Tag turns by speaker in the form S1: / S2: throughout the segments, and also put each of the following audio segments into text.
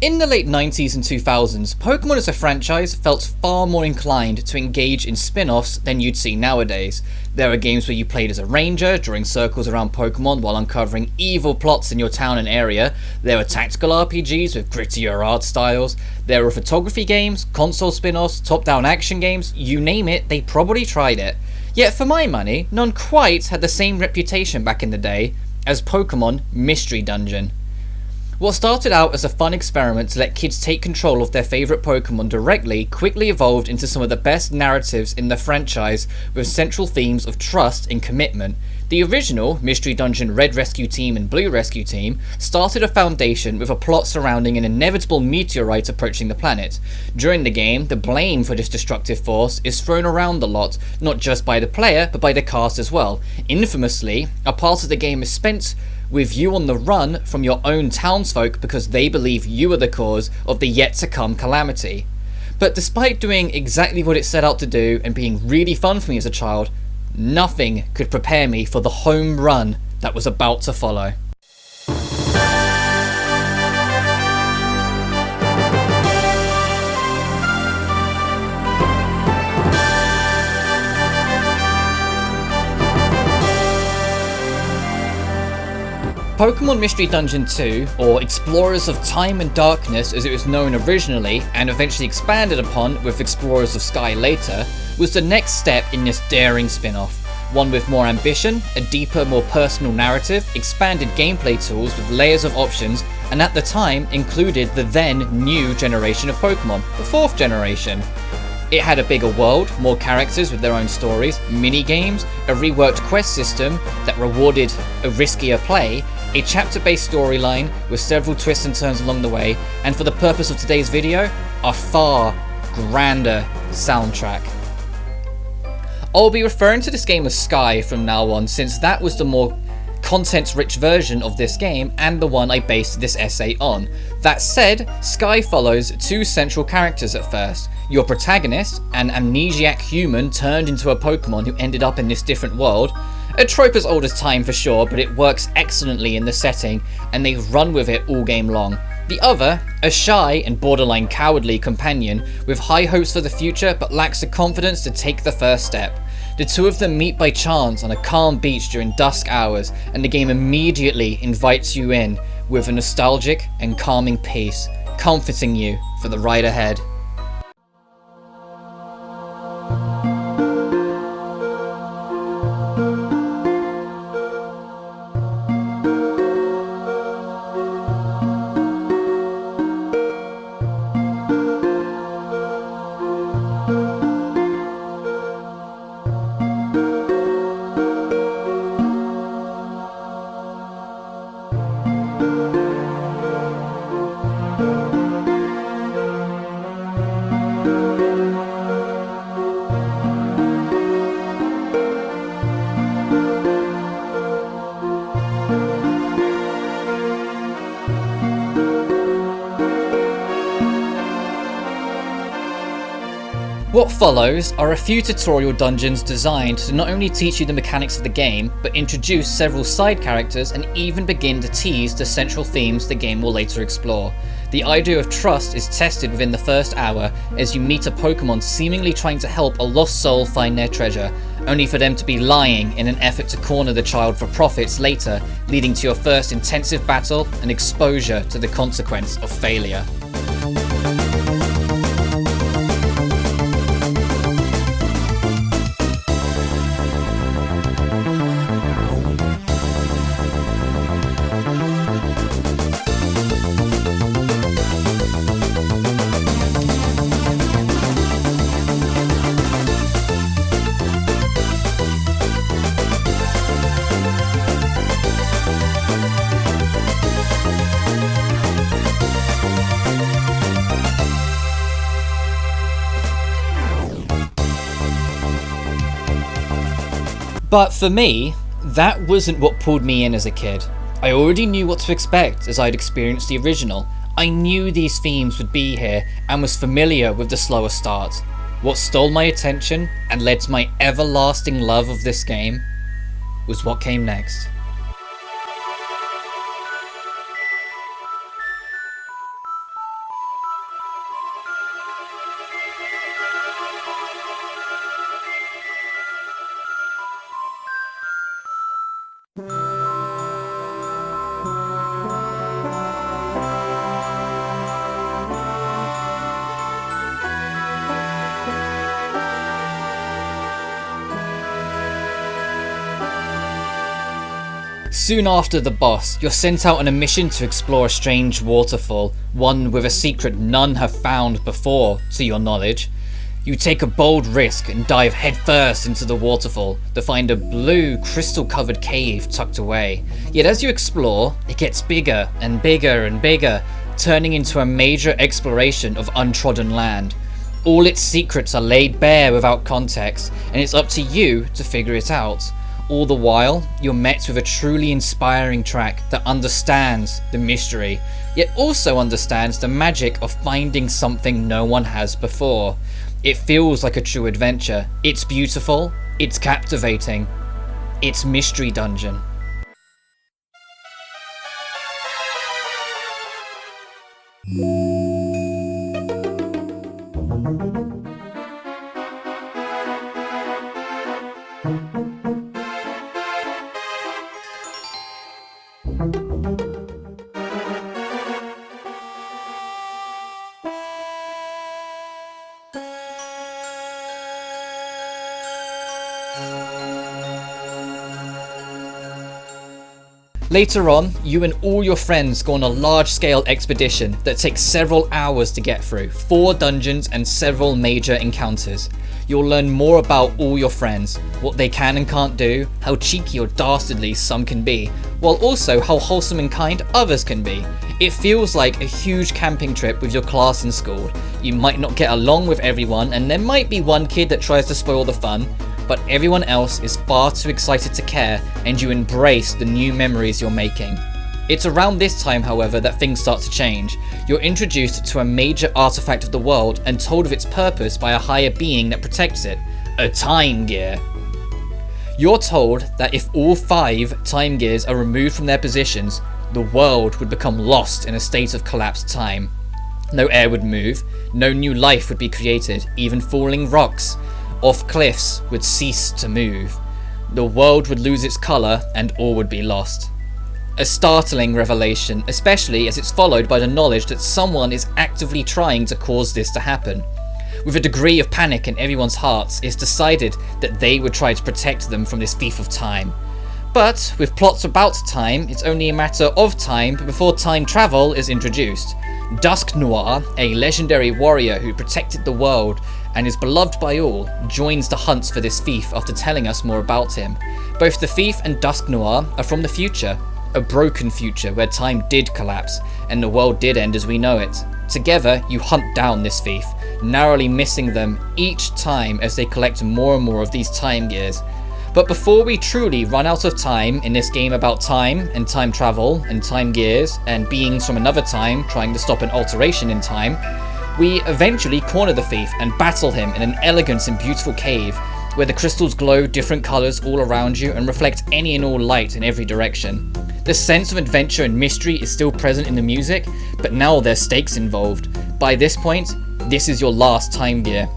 S1: In the late 90s and 2000s, Pokémon as a franchise felt far more inclined to engage in spin-offs than you'd see nowadays. There were games where you played as a ranger, drawing circles around Pokémon while uncovering evil plots in your town and area. There were tactical RPGs with grittier art styles. There were photography games, console spin-offs, top-down action games, you name it, they probably tried it. Yet for my money, none quite had the same reputation back in the day as Pokémon Mystery Dungeon. What started out as a fun experiment to let kids take control of their favourite Pokémon directly quickly evolved into some of the best narratives in the franchise, with central themes of trust and commitment. The original Mystery Dungeon Red Rescue Team and Blue Rescue Team started a foundation with a plot surrounding an inevitable meteorite approaching the planet. During the game, the blame for this destructive force is thrown around a lot, not just by the player but by the cast as well. Infamously, a part of the game is spent with you on the run from your own townsfolk because they believe you are the cause of the yet-to-come calamity. But despite doing exactly what it set out to do and being really fun for me as a child, nothing could prepare me for the home run that was about to follow. Pokémon Mystery Dungeon 2, or Explorers of Time and Darkness as it was known originally and eventually expanded upon with Explorers of Sky later, was the next step in this daring spin-off. One with more ambition, a deeper, more personal narrative, expanded gameplay tools with layers of options, and at the time included the then new generation of Pokémon, the 4th generation. It had a bigger world, more characters with their own stories, mini-games, a reworked quest system that rewarded a riskier play, a chapter-based storyline with several twists and turns along the way, and for the purpose of today's video, a far grander soundtrack. I'll be referring to this game as Sky from now on, since that was the more content-rich version of this game and the one I based this essay on. That said, Sky follows two central characters at first. Your protagonist, an amnesiac human turned into a Pokémon who ended up in this different world. A trope as old as time for sure, but it works excellently in the setting, and they run with it all game long. The other, a shy and borderline cowardly companion with high hopes for the future but lacks the confidence to take the first step. The two of them meet by chance on a calm beach during dusk hours, and the game immediately invites you in with a nostalgic and calming pace, comforting you for the ride ahead. What follows are a few tutorial dungeons designed to not only teach you the mechanics of the game, but introduce several side characters and even begin to tease the central themes the game will later explore. The idea of trust is tested within the first hour as you meet a Pokémon seemingly trying to help a lost soul find their treasure, only for them to be lying in an effort to corner the child for profits later, leading to your first intensive battle and exposure to the consequence of failure. But for me, that wasn't what pulled me in as a kid. I already knew what to expect as I'd experienced the original. I knew these themes would be here and was familiar with the slower start. What stole my attention and led to my everlasting love of this game was what came next. Soon after the boss, you're sent out on a mission to explore a strange waterfall, one with a secret none have found before, to your knowledge. You take a bold risk and dive headfirst into the waterfall to find a blue, crystal-covered cave tucked away. Yet as you explore, it gets bigger and bigger and bigger, turning into a major exploration of untrodden land. All its secrets are laid bare without context, and it's up to you to figure it out. All the while, you're met with a truly inspiring track that understands the mystery, yet also understands the magic of finding something no one has before. It feels like a true adventure. It's beautiful, it's captivating, it's Mystery Dungeon. Later on, you and all your friends go on a large-scale expedition that takes several hours to get through, 4 dungeons and several major encounters. You'll learn more about all your friends, what they can and can't do, how cheeky or dastardly some can be, while also how wholesome and kind others can be. It feels like a huge camping trip with your class in school. You might not get along with everyone, and there might be one kid that tries to spoil the fun, but everyone else is far too excited to care, and you embrace the new memories you're making. It's around this time, however, that things start to change. You're introduced to a major artifact of the world and told of its purpose by a higher being that protects it, a time gear. You're told that if all 5 time gears are removed from their positions, the world would become lost in a state of collapsed time. No air would move, no new life would be created, even falling rocks off cliffs would cease to move. The world would lose its colour and all would be lost. A startling revelation, especially as it's followed by the knowledge that someone is actively trying to cause this to happen. With a degree of panic in everyone's hearts, it's decided that they would try to protect them from this thief of time. But with plots about time, it's only a matter of time before time travel is introduced. Dusk Noir, a legendary warrior who protected the world and is beloved by all, joins the hunt for this thief after telling us more about him. Both the thief and Dusk Noir are from the future, a broken future where time did collapse and the world did end as we know it. Together, you hunt down this thief, narrowly missing them each time as they collect more and more of these time gears. But before we truly run out of time in this game about time and time travel and time gears and beings from another time trying to stop an alteration in time, we eventually corner the thief and battle him in an elegant and beautiful cave where the crystals glow different colours all around you and reflect any and all light in every direction. The sense of adventure and mystery is still present in the music, but now there's stakes involved. By this point, this is your last time gear.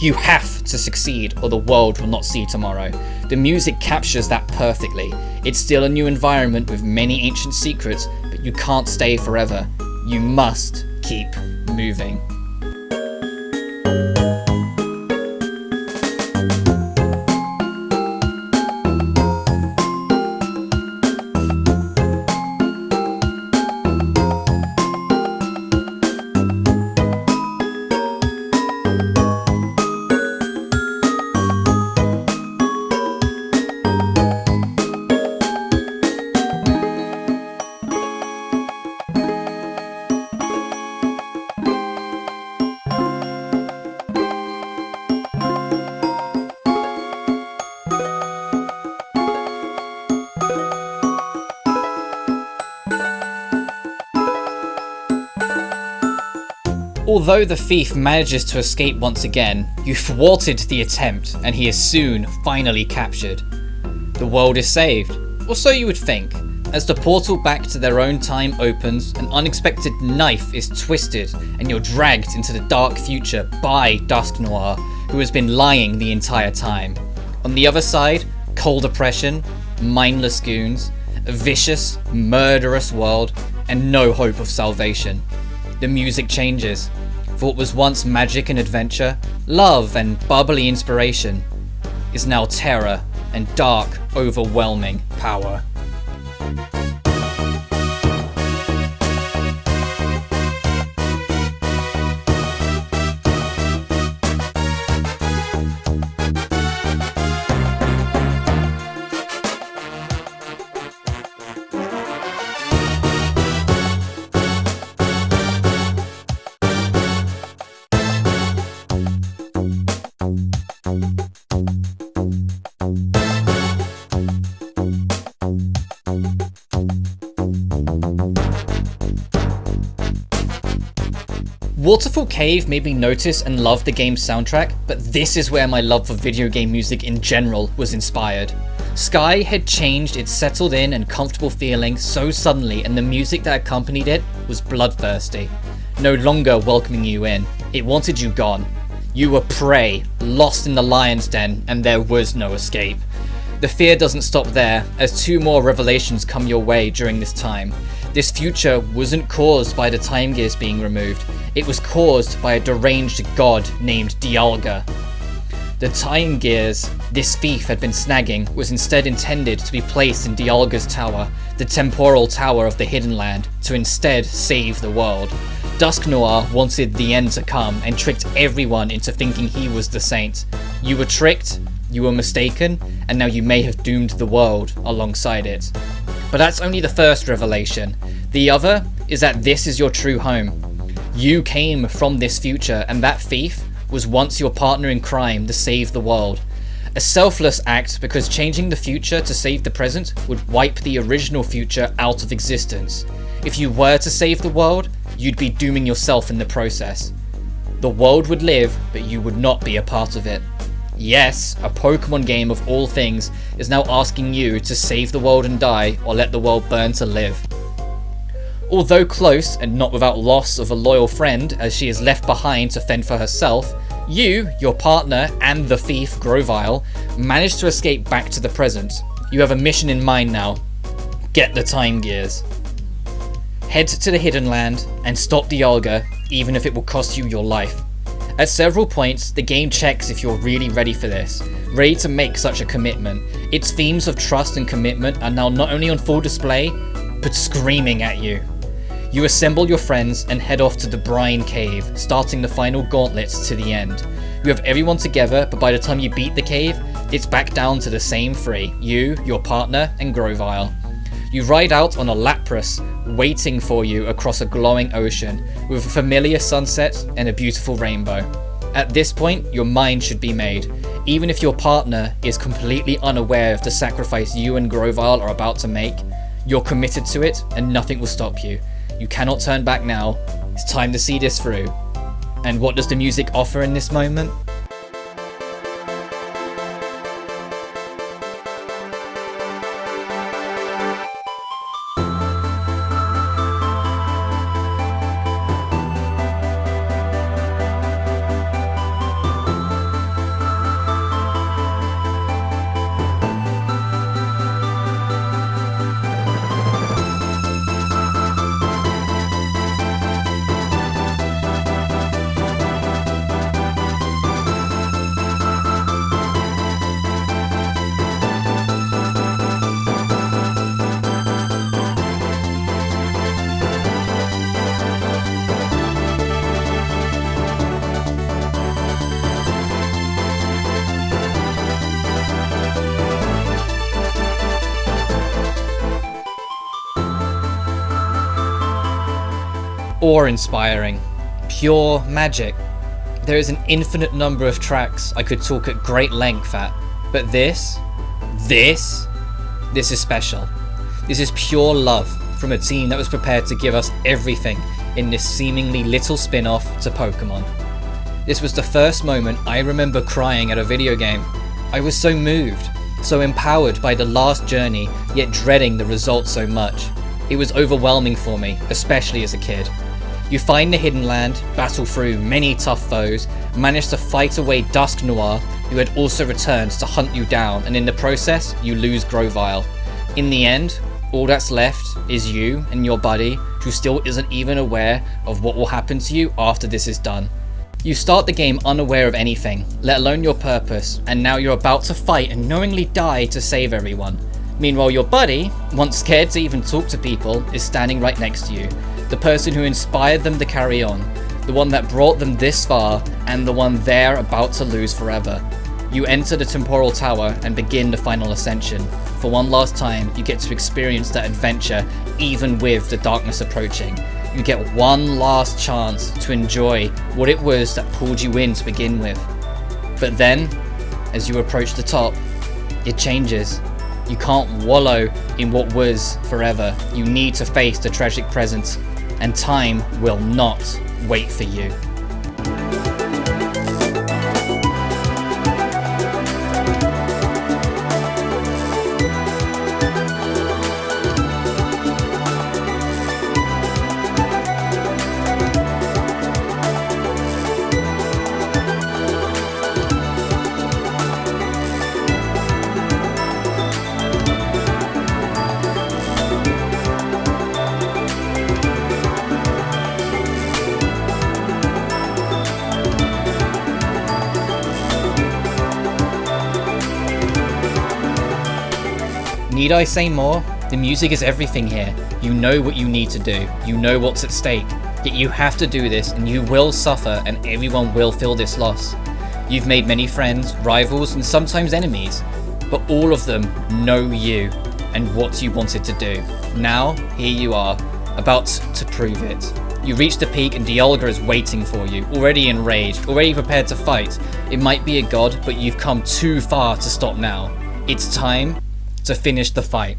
S1: You have to succeed or the world will not see tomorrow. The music captures that perfectly. It's still a new environment with many ancient secrets, but you can't stay forever. You must keep moving. Although the thief manages to escape once again, you thwarted the attempt and he is soon finally captured. The world is saved, or so you would think. As the portal back to their own time opens, an unexpected knife is twisted and you're dragged into the dark future by Dusk Noir, who has been lying the entire time. On the other side, cold oppression, mindless goons, a vicious, murderous world, and no hope of salvation. The music changes. For what was once magic and adventure, love and bubbly inspiration, is now terror and dark, overwhelming power. Waterfall Cave made me notice and love the game's soundtrack, but this is where my love for video game music in general was inspired. Sky had changed its settled in and comfortable feeling so suddenly, and the music that accompanied it was bloodthirsty. No longer welcoming you in, it wanted you gone. You were prey, lost in the lion's den, and there was no escape. The fear doesn't stop there, as two more revelations come your way during this time. This future wasn't caused by the time gears being removed, it was caused by a deranged god named Dialga. The time gears this thief had been snagging was instead intended to be placed in Dialga's tower, the temporal tower of the Hidden Land, to instead save the world. Dusk Noir wanted the end to come and tricked everyone into thinking he was the saint. You were tricked, you were mistaken, and now you may have doomed the world alongside it. But that's only the first revelation. The other is that this is your true home. You came from this future, and that thief was once your partner in crime to save the world. A selfless act, because changing the future to save the present would wipe the original future out of existence. If you were to save the world, you'd be dooming yourself in the process. The world would live, but you would not be a part of it. Yes, a Pokemon game of all things is now asking you to save the world and die, or let the world burn to live. Although close, and not without loss of a loyal friend, as she is left behind to fend for herself, you, your partner, and the thief, Grovyle, managed to escape back to the present. You have a mission in mind now. Get the time gears. Head to the Hidden Land and stop Dialga, even if it will cost you your life. At several points, the game checks if you're really ready for this, ready to make such a commitment. Its themes of trust and commitment are now not only on full display, but screaming at you. You assemble your friends and head off to the Brine Cave, starting the final gauntlets to the end. You have everyone together, but by the time you beat the cave, it's back down to the same three, you, your partner, and Grovyle. You ride out on a Lapras, waiting for you across a glowing ocean, with a familiar sunset and a beautiful rainbow. At this point, your mind should be made. Even if your partner is completely unaware of the sacrifice you and Grovyle are about to make, you're committed to it and nothing will stop you. You cannot turn back now. It's time to see this through. And what does the music offer in this moment? Awe-inspiring, pure magic. There is an infinite number of tracks I could talk at great length at, but this is special. This is pure love from a team that was prepared to give us everything in this seemingly little spin-off to Pokemon. This was the first moment I remember crying at a video game. I was so moved, so empowered by the last journey, yet dreading the result so much. It was overwhelming for me, especially as a kid. You find the Hidden Land, battle through many tough foes, manage to fight away Dusk Noir, who had also returned to hunt you down, and in the process, you lose Grovyle. In the end, all that's left is you and your buddy, who still isn't even aware of what will happen to you after this is done. You start the game unaware of anything, let alone your purpose, and now you're about to fight and knowingly die to save everyone. Meanwhile, your buddy, once scared to even talk to people, is standing right next to you. The person who inspired them to carry on. The one that brought them this far, and the one they're about to lose forever. You enter the temporal tower and begin the final ascension. For one last time, you get to experience that adventure, even with the darkness approaching. You get one last chance to enjoy what it was that pulled you in to begin with. But then, as you approach the top, it changes. You can't wallow in what was forever. You need to face the tragic present, and time will not wait for you. Need I say more? The music is everything here. You know what you need to do. You know what's at stake. Yet you have to do this, and you will suffer, and everyone will feel this loss. You've made many friends, rivals, and sometimes enemies, but all of them know you and what you wanted to do. Now, here you are, about to prove it. You reach the peak and Dialga is waiting for you, already enraged, already prepared to fight. It might be a god, but you've come too far to stop now. It's time to finish the fight.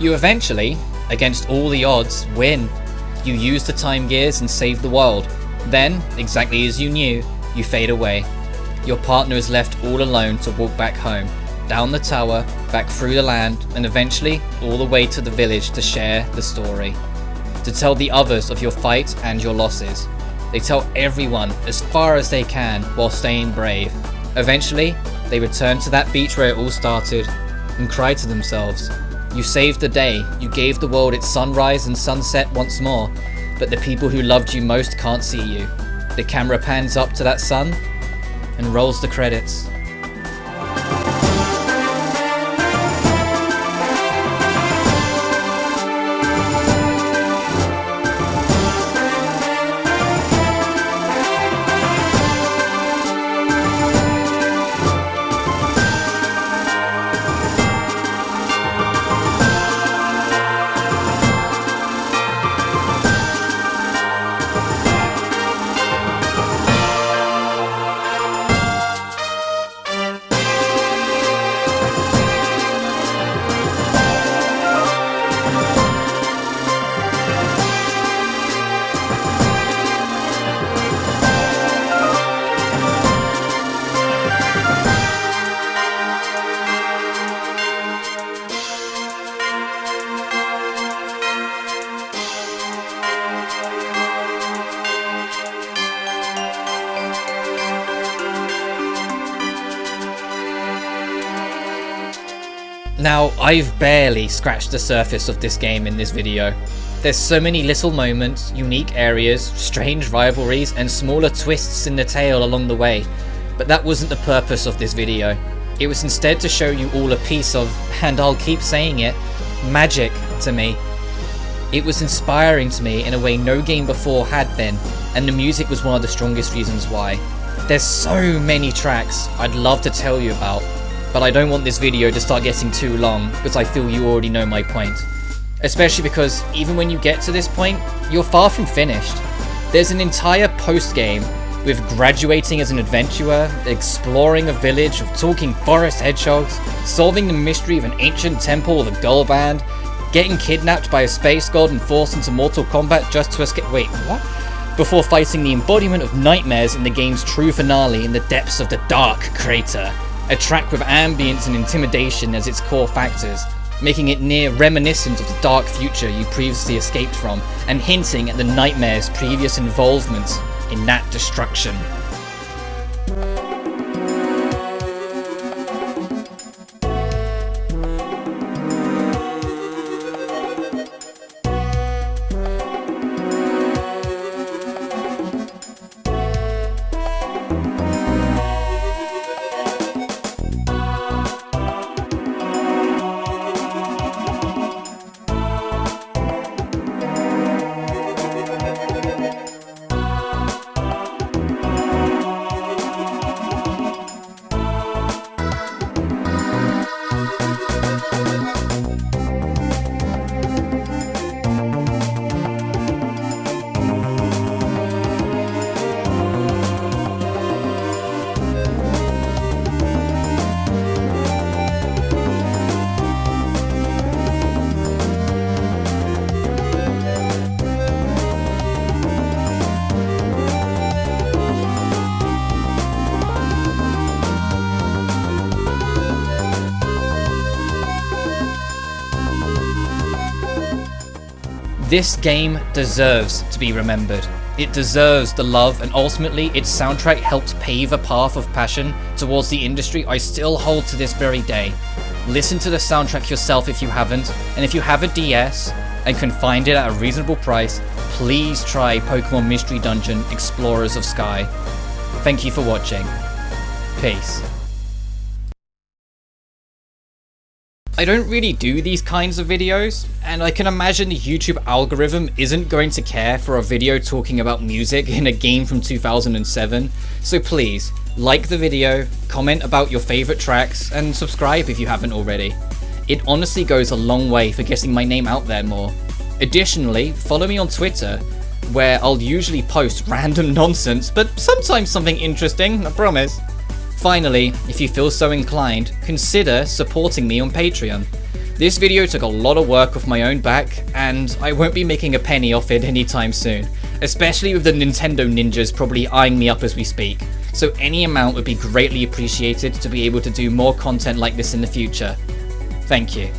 S1: You eventually, against all the odds, win. You use the time gears and save the world. Then, exactly as you knew, you fade away. Your partner is left all alone to walk back home, down the tower, back through the land, and eventually all the way to the village to share the story. To tell the others of your fight and your losses. They tell everyone as far as they can while staying brave. Eventually, they return to that beach where it all started and cry to themselves. You saved the day, you gave the world its sunrise and sunset once more, but the people who loved you most can't see you. The camera pans up to that sun and rolls the credits. Now, I've barely scratched the surface of this game in this video. There's so many little moments, unique areas, strange rivalries, and smaller twists in the tale along the way, but that wasn't the purpose of this video. It was instead to show you all a piece of, and I'll keep saying it, magic to me. It was inspiring to me in a way no game before had been, and the music was one of the strongest reasons why. There's so many tracks I'd love to tell you about, but I don't want this video to start getting too long because I feel you already know my point. Especially because even when you get to this point, you're far from finished. There's an entire post-game with graduating as an adventurer, exploring a village of talking forest hedgehogs, solving the mystery of an ancient temple with a girl band, getting kidnapped by a space god and forced into mortal combat just to escape— wait, what? Before fighting the embodiment of nightmares in the game's true finale in the depths of the Dark Crater, a track with ambience and intimidation as its core factors, making it near reminiscent of the dark future you previously escaped from, and hinting at the nightmare's previous involvement in that destruction. This game deserves to be remembered. It deserves the love, and ultimately its soundtrack helped pave a path of passion towards the industry I still hold to this very day. Listen to the soundtrack yourself if you haven't, and if you have a DS and can find it at a reasonable price, please try Pokémon Mystery Dungeon Explorers of Sky. Thank you for watching. Peace. I don't really do these kinds of videos, and I can imagine the YouTube algorithm isn't going to care for a video talking about music in a game from 2007, so please, like the video, comment about your favourite tracks, and subscribe if you haven't already. It honestly goes a long way for getting my name out there more. Additionally, follow me on Twitter, where I'll usually post random nonsense, but sometimes something interesting, I promise. Finally, if you feel so inclined, consider supporting me on Patreon. This video took a lot of work off my own back, and I won't be making a penny off it anytime soon, especially with the Nintendo ninjas probably eyeing me up as we speak, so any amount would be greatly appreciated to be able to do more content like this in the future. Thank you.